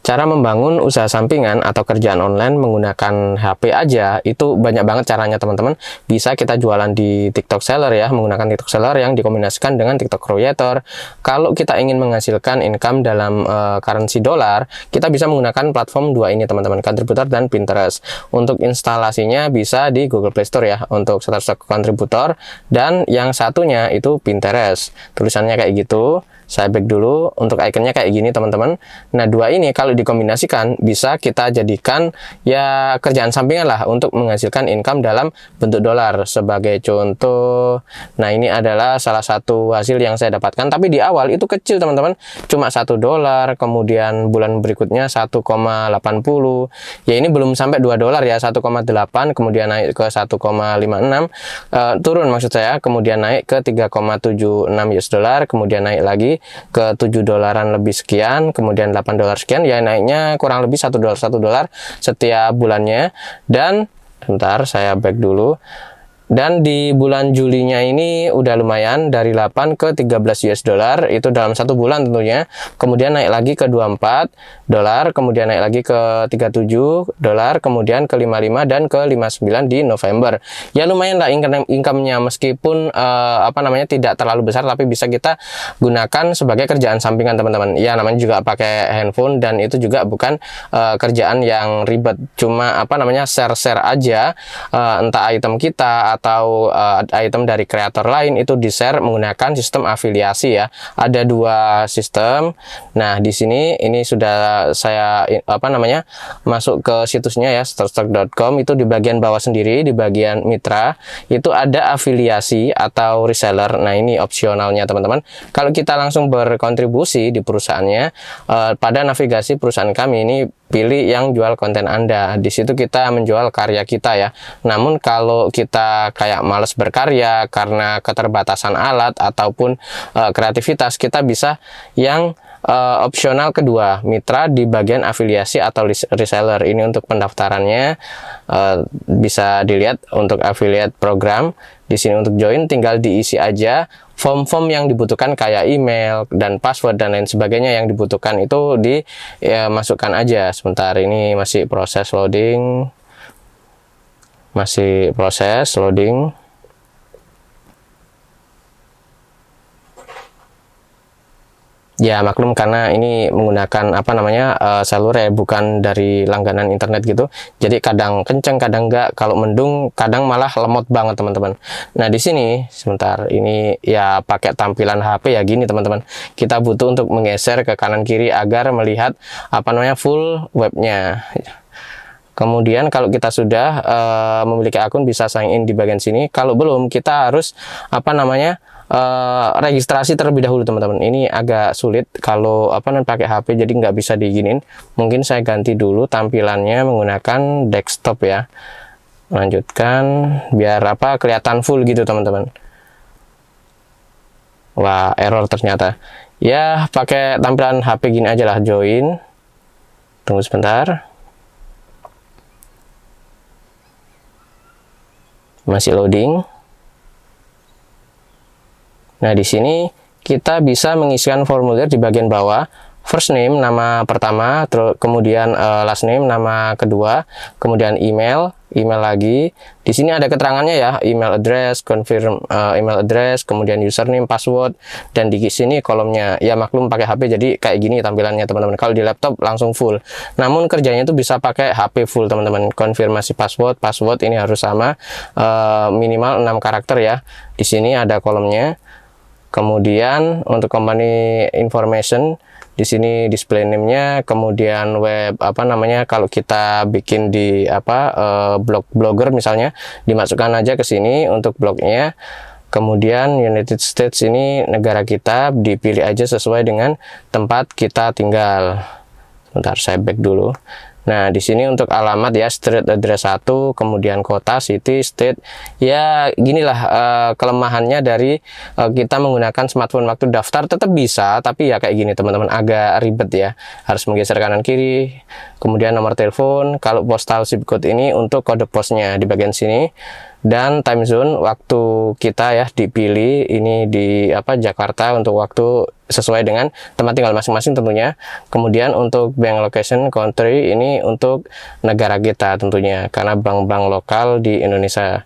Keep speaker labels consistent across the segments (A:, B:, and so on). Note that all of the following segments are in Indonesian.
A: Cara membangun usaha sampingan atau kerjaan online menggunakan HP aja itu banyak banget caranya teman-teman. Bisa kita jualan di TikTok Seller ya, menggunakan TikTok Seller yang dikombinasikan dengan TikTok Creator. Kalau kita ingin menghasilkan income dalam currency dolar, kita bisa menggunakan platform dua ini teman-teman, Contributor dan Pinterest. Untuk instalasinya bisa di Google Play Store ya, untuk Shutterstock Contributor, dan yang satunya itu Pinterest. Tulisannya kayak gitu. Saya back dulu, untuk ikonnya kayak gini teman-teman. Nah, dua ini kalau dikombinasikan bisa kita jadikan ya kerjaan sampingan lah untuk menghasilkan income dalam bentuk dolar. Sebagai contoh, nah ini adalah salah satu hasil yang saya dapatkan, tapi di awal itu kecil teman-teman, cuma $1, kemudian bulan berikutnya 1,80, ya ini belum sampai $2 ya, 1,8, kemudian naik ke 1,56, turun maksud saya, kemudian naik ke 3,76 US dollar, kemudian naik lagi ke $7 lebih sekian, kemudian $8 sekian, ya naiknya kurang lebih $1 setiap bulannya. Dan sebentar saya back dulu. Dan di bulan Julinya ini udah lumayan, dari 8 ke 13 US dollar itu dalam satu bulan tentunya. Kemudian naik lagi ke $24, kemudian naik lagi ke $37, kemudian ke 55 dan ke 59 di November. Ya lumayan lah income-nya, meskipun tidak terlalu besar, tapi bisa kita gunakan sebagai kerjaan sampingan teman-teman. Ya namanya juga pakai handphone, dan itu juga bukan kerjaan yang ribet, cuma share-share aja, entah item kita atau item dari kreator lain itu di-share menggunakan sistem afiliasi ya. Ada dua sistem. Nah, di sini ini sudah saya masuk ke situsnya ya, shutterstock.com. Itu di bagian bawah sendiri, di bagian mitra itu ada afiliasi atau reseller. Nah, ini opsionalnya teman-teman. Kalau kita langsung berkontribusi di perusahaannya, pada navigasi perusahaan kami ini pilih yang jual konten Anda. Di situ kita menjual karya kita ya. Namun kalau kita kayak males berkarya karena keterbatasan alat ataupun kreativitas, kita bisa yang opsional kedua, mitra di bagian afiliasi atau reseller. Ini untuk pendaftarannya, bisa dilihat untuk affiliate program. Di sini untuk join tinggal diisi aja form-form yang dibutuhkan kayak email dan password dan lain sebagainya yang dibutuhkan itu dimasukkan aja. Sebentar, ini masih proses loading. Masih proses loading. Ya maklum karena ini menggunakan salur ya, bukan dari langganan internet gitu. Jadi kadang kenceng, kadang enggak. Kalau mendung, kadang malah lemot banget teman-teman. Nah di sini sebentar, ini ya pakai tampilan HP ya gini teman-teman. Kita butuh untuk menggeser ke kanan kiri agar melihat full webnya. Kemudian kalau kita sudah memiliki akun, bisa sign in di bagian sini. Kalau belum, kita harus registrasi terlebih dahulu teman-teman. Ini agak sulit kalau pakai HP, jadi nggak bisa diginin. Mungkin saya ganti dulu tampilannya menggunakan desktop ya. Lanjutkan biar kelihatan full gitu teman-teman. Wah, error ternyata. Ya pakai tampilan HP gini aja lah, join. Tunggu sebentar. Masih loading. Nah, di sini kita bisa mengisikan formulir di bagian bawah. First name, nama pertama, kemudian last name, nama kedua, kemudian email lagi. Di sini ada keterangannya ya, email address, confirm email address, kemudian username, password, dan di sini kolomnya. Ya maklum pakai HP jadi kayak gini tampilannya teman-teman. Kalau di laptop langsung full. Namun kerjanya itu bisa pakai HP full teman-teman. Konfirmasi password ini harus sama, minimal 6 karakter ya. Di sini ada kolomnya. Kemudian untuk company information, di sini display name-nya, kemudian web kalau kita bikin di blogger misalnya, dimasukkan aja ke sini untuk blognya. Kemudian United States, ini negara kita, dipilih aja sesuai dengan tempat kita tinggal. Bentar, saya back dulu. Nah, di sini untuk alamat ya, street address 1, kemudian kota, city, state. Ya, ginilah kelemahannya dari kita menggunakan smartphone waktu daftar. Tetap bisa, tapi ya kayak gini teman-teman, agak ribet ya. Harus menggeser kanan kiri. Kemudian nomor telepon, kalau postal zip code ini untuk kode posnya di bagian sini. Dan time zone waktu kita ya dipilih ini di Jakarta untuk waktu sesuai dengan tempat tinggal masing-masing tentunya. Kemudian untuk bank location country ini untuk negara kita tentunya, karena bank-bank lokal di Indonesia.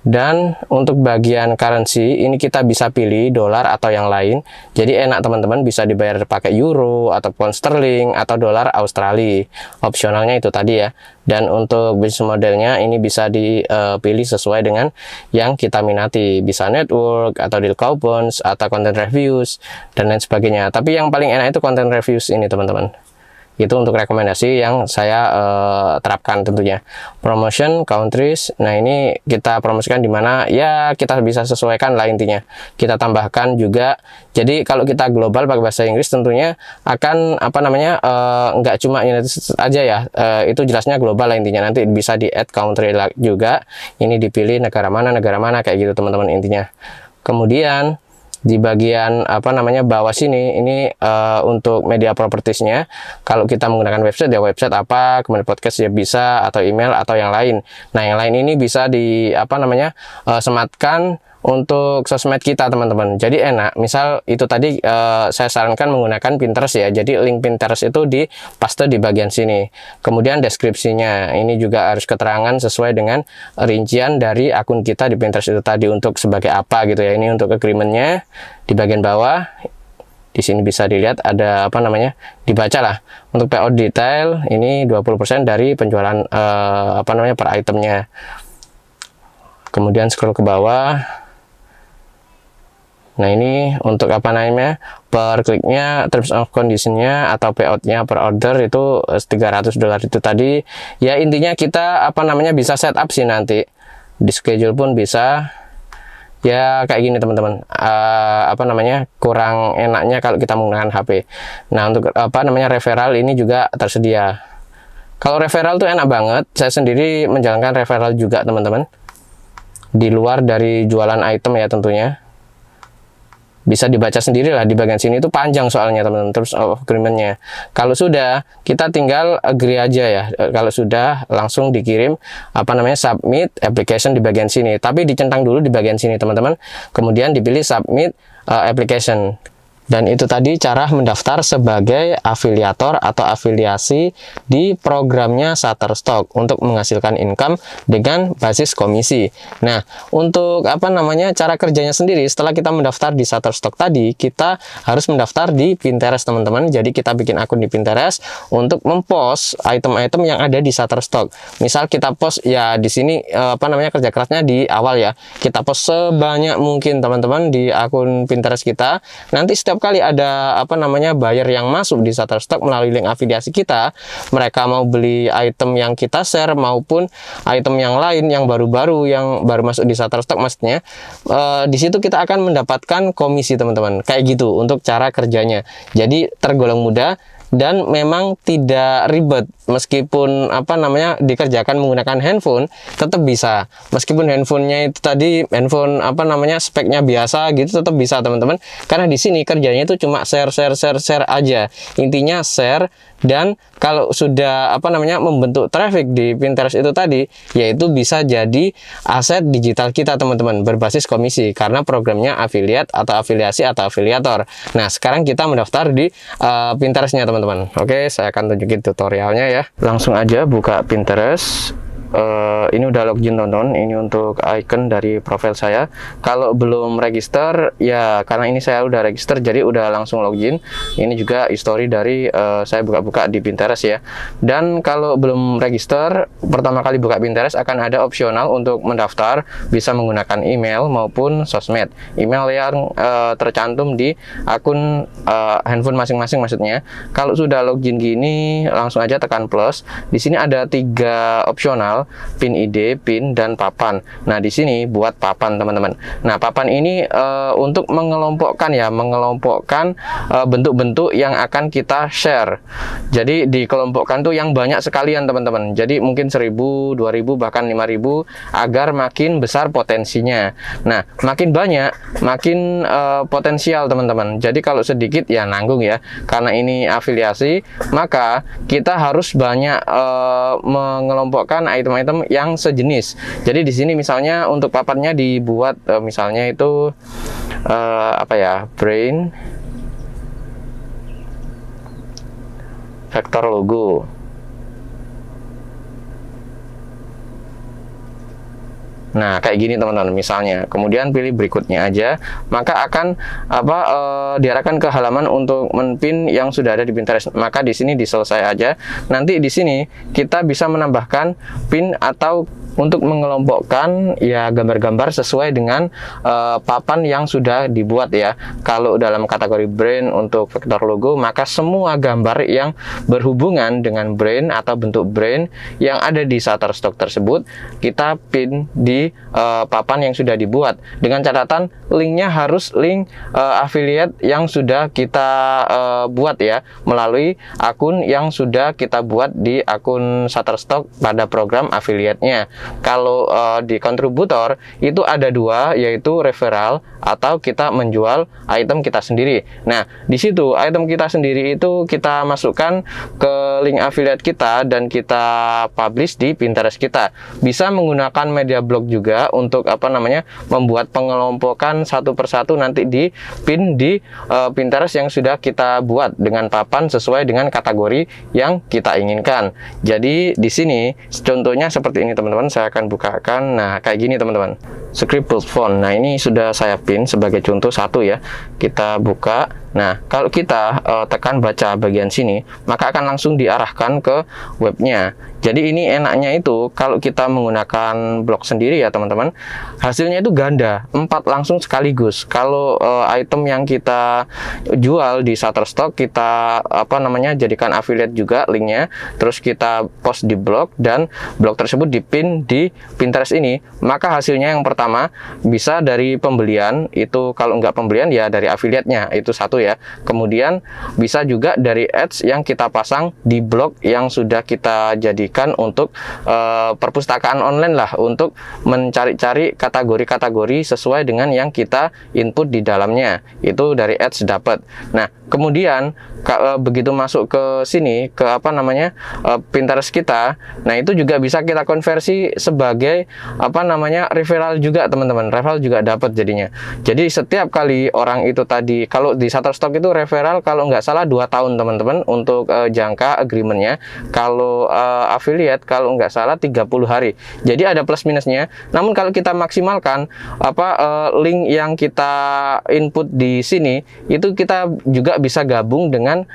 A: Dan untuk bagian currency ini kita bisa pilih dolar atau yang lain. Jadi enak teman-teman, bisa dibayar pakai euro atau pound sterling atau dolar Australia. Opsionalnya itu tadi ya. Dan untuk bisnis modelnya ini bisa dipilih sesuai dengan yang kita minati. Bisa network atau deal coupons atau content reviews dan lain sebagainya. Tapi yang paling enak itu content reviews ini teman-teman. Itu untuk rekomendasi yang saya terapkan tentunya. Promotion countries, nah ini kita promosikan di mana ya kita bisa sesuaikan lah intinya. Kita tambahkan juga. Jadi kalau kita global pakai bahasa Inggris tentunya akan nggak cuma United States aja ya. Itu jelasnya global lah intinya. Nanti bisa di add country juga. Ini dipilih negara mana kayak gitu teman-teman intinya. Kemudian di bagian bawah sini ini untuk media propertiesnya. Kalau kita menggunakan website ya website apa, kemudian podcast ya bisa, atau email atau yang lain. Nah yang lain ini bisa di sematkan untuk sosmed kita teman-teman. Jadi enak, misal itu tadi saya sarankan menggunakan Pinterest ya. Jadi link Pinterest itu di paste di bagian sini. Kemudian deskripsinya ini juga harus keterangan sesuai dengan rincian dari akun kita di Pinterest itu tadi untuk sebagai apa gitu ya. Ini untuk agreementnya di bagian bawah. Di sini bisa dilihat ada dibaca lah. Untuk payout detail ini 20% dari penjualan per itemnya. Kemudian scroll ke bawah. Nah ini untuk per kliknya, terms of conditionnya atau payoutnya per order itu $300 itu tadi. Ya intinya kita bisa setup sih nanti di schedule pun bisa. Ya kayak gini teman-teman. Kurang enaknya kalau kita menggunakan HP. Nah untuk referral ini juga tersedia. Kalau referral tuh enak banget. Saya sendiri menjalankan referral juga teman-teman. Di luar dari jualan item ya tentunya. Bisa dibaca sendiri lah di bagian sini, itu panjang soalnya teman-teman, terus agreementnya. Kalau sudah, kita tinggal agree aja ya. Kalau sudah, langsung dikirim submit application di bagian sini. Tapi dicentang dulu di bagian sini teman-teman. Kemudian dipilih submit application. Dan itu tadi cara mendaftar sebagai afiliator atau afiliasi di programnya Shutterstock untuk menghasilkan income dengan basis komisi. Nah, untuk cara kerjanya sendiri, setelah kita mendaftar di Shutterstock tadi, kita harus mendaftar di Pinterest teman-teman. Jadi kita bikin akun di Pinterest untuk mempost item-item yang ada di Shutterstock. Misal kita post ya di sini kerja kerasnya di awal ya. Kita post sebanyak mungkin teman-teman di akun Pinterest kita. Nanti setiap kali ada buyer yang masuk di Shutterstock melalui link afiliasi kita, mereka mau beli item yang kita share maupun item yang lain yang baru-baru yang baru masuk di Shutterstock maksudnya, di situ kita akan mendapatkan komisi teman-teman. Kayak gitu untuk cara kerjanya. Jadi tergolong mudah dan memang tidak ribet. Meskipun dikerjakan menggunakan handphone, tetap bisa. Meskipun handphonenya itu tadi handphone speknya biasa gitu, tetap bisa teman-teman. Karena di sini kerjanya itu cuma share aja. Intinya share. Dan kalau sudah membentuk traffic di Pinterest itu tadi, yaitu bisa jadi aset digital kita teman-teman, berbasis komisi karena programnya affiliate atau afiliasi atau afiliator. Nah sekarang kita mendaftar di Pinterestnya teman-teman. Oke, saya akan tunjukin tutorialnya ya. Langsung aja buka Pinterest. Ini udah login teman-teman. Ini untuk icon dari profil saya. Kalau belum register ya, karena ini saya udah register jadi udah langsung login. Ini juga history dari saya buka-buka di Pinterest ya. Dan kalau belum register, pertama kali buka Pinterest akan ada opsional untuk mendaftar, bisa menggunakan email maupun sosmed. Email yang tercantum di akun handphone masing-masing maksudnya. Kalau sudah login gini, langsung aja tekan plus. Di sini ada 3 opsional, pin ID, pin, dan papan. Nah, di sini buat papan, teman-teman. Nah, papan ini untuk mengelompokkan bentuk-bentuk yang akan kita share. Jadi dikelompokkan tuh yang banyak sekalian, teman-teman. Jadi mungkin 1000, 2000, bahkan 5000 agar makin besar potensinya. Nah, makin banyak, makin potensial, teman-teman. Jadi kalau sedikit ya nanggung ya. Karena ini afiliasi, maka kita harus banyak mengelompokkan item-item yang sejenis. Jadi di sini misalnya untuk papannya dibuat misalnya itu apa ya, brain vektor logo. Nah, kayak gini teman-teman misalnya. Kemudian pilih berikutnya aja, maka akan diarahkan ke halaman untuk menpin yang sudah ada di Pinterest. Maka di sini diselesai aja. Nanti di sini kita bisa menambahkan pin atau untuk mengelompokkan ya gambar-gambar sesuai dengan papan yang sudah dibuat ya. Kalau dalam kategori brand untuk vektor logo, maka semua gambar yang berhubungan dengan brand atau bentuk brand yang ada di Shutterstock tersebut kita pin di papan yang sudah dibuat, dengan catatan linknya harus link affiliate yang sudah kita buat ya, melalui akun yang sudah kita buat di akun Shutterstock pada program affiliate-nya. Kalau di kontributor itu ada dua, yaitu referral atau kita menjual item kita sendiri. Nah, di situ item kita sendiri itu kita masukkan ke link affiliate kita dan kita publish di Pinterest kita. Bisa menggunakan media blog juga untuk membuat pengelompokan satu persatu nanti di pin di Pinterest yang sudah kita buat dengan papan sesuai dengan kategori yang kita inginkan. Jadi di sini contohnya seperti ini teman-teman, saya akan bukakan. Nah, kayak gini teman-teman, script font. Nah, ini sudah saya pin sebagai contoh satu ya. Kita buka. Nah, kalau kita tekan baca bagian sini, maka akan langsung diarahkan ke webnya. Jadi ini enaknya itu kalau kita menggunakan blog sendiri ya teman-teman, hasilnya itu ganda, 4 langsung sekaligus. Kalau item yang kita jual di Shutterstock kita jadikan affiliate juga linknya, terus kita post di blog dan blog tersebut dipin di Pinterest ini, maka hasilnya yang pertama bisa dari pembelian, itu kalau nggak pembelian ya dari affiliate-nya, itu satu ya. Kemudian bisa juga dari ads yang kita pasang di blog yang sudah kita jadikan untuk perpustakaan online lah, untuk mencari-cari kategori-kategori sesuai dengan yang kita input di dalamnya, itu dari ads dapat. Nah, kemudian begitu masuk ke sini ke Pinterest kita, nah itu juga bisa kita konversi sebagai referral juga teman-teman. Referral juga dapat jadinya. Jadi setiap kali orang itu tadi, kalau di Shutterstock itu referral kalau nggak salah 2 tahun teman-teman untuk jangka agreementnya. Kalau affiliate kalau nggak salah 30 hari. Jadi ada plus minusnya. Namun kalau kita maksimalkan link yang kita input di sini, itu kita juga bisa gabung dengan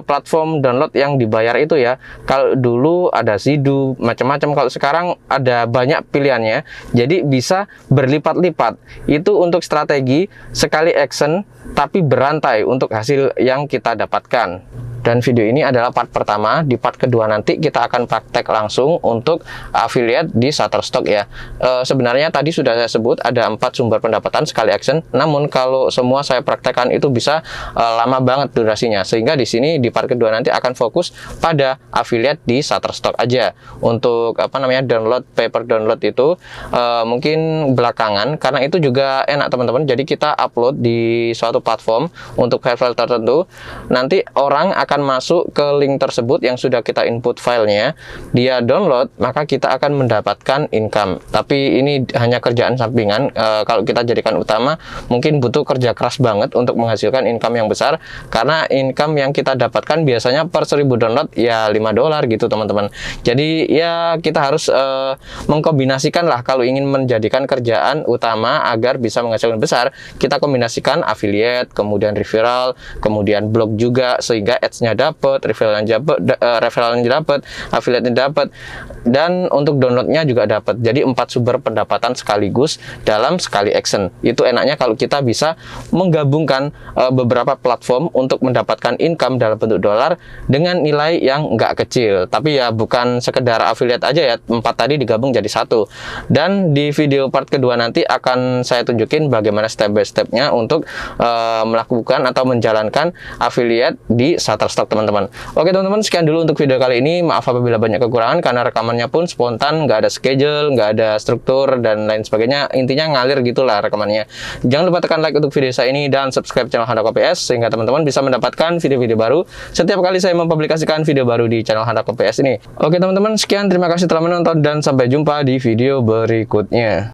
A: platform download yang dibayar itu ya. Kalau dulu ada Zidu macam-macam, kalau sekarang ada banyak pilihannya. Jadi bisa berlipat-lipat. Itu untuk strategi sekali action tapi berantai untuk hasil yang kita dapatkan. Dan video ini adalah part pertama. Di part kedua nanti kita akan praktek langsung untuk affiliate di Shutterstock ya. Sebenarnya tadi sudah saya sebut ada 4 sumber pendapatan sekali action. Namun kalau semua saya praktekkan itu bisa lama banget durasinya. Sehingga di sini di part kedua nanti akan fokus pada affiliate di Shutterstock aja. Untuk download, paper download itu mungkin belakangan, karena itu juga enak teman-teman. Jadi kita upload di suatu platform untuk file-file tertentu. Nanti orang akan masuk ke link tersebut yang sudah kita input filenya, dia download, maka kita akan mendapatkan income. Tapi ini hanya kerjaan sampingan. Kalau kita jadikan utama, mungkin butuh kerja keras banget untuk menghasilkan income yang besar, karena income yang kita dapatkan biasanya per 1000 download ya $5 gitu teman-teman. Jadi ya kita harus mengkombinasikan lah, kalau ingin menjadikan kerjaan utama agar bisa menghasilkan besar, kita kombinasikan affiliate, kemudian referral, kemudian blog juga, sehingga ads-nya dapat, referralnya dapat, affiliate-nya dapat, dan untuk download-nya juga dapat. Jadi 4 sumber pendapatan sekaligus dalam sekali action. Itu enaknya kalau kita bisa menggabungkan beberapa platform untuk mendapatkan income dalam bentuk dolar dengan nilai yang nggak kecil. Tapi ya bukan sekedar affiliate aja ya, 4 tadi digabung jadi 1. Dan di video part kedua nanti akan saya tunjukin bagaimana step by step-nya untuk melakukan atau menjalankan affiliate di Shutterstock Shutterstock teman-teman. Oke teman-teman, sekian dulu untuk video kali ini. Maaf apabila banyak kekurangan karena rekamannya pun spontan, nggak ada schedule, nggak ada struktur dan lain sebagainya. Intinya ngalir gitulah rekamannya. Jangan lupa tekan like untuk video saya ini dan subscribe channel Handako PS sehingga teman-teman bisa mendapatkan video-video baru setiap kali saya mempublikasikan video baru di channel Handako PS ini. Oke teman-teman, sekian, terima kasih telah menonton dan sampai jumpa di video berikutnya.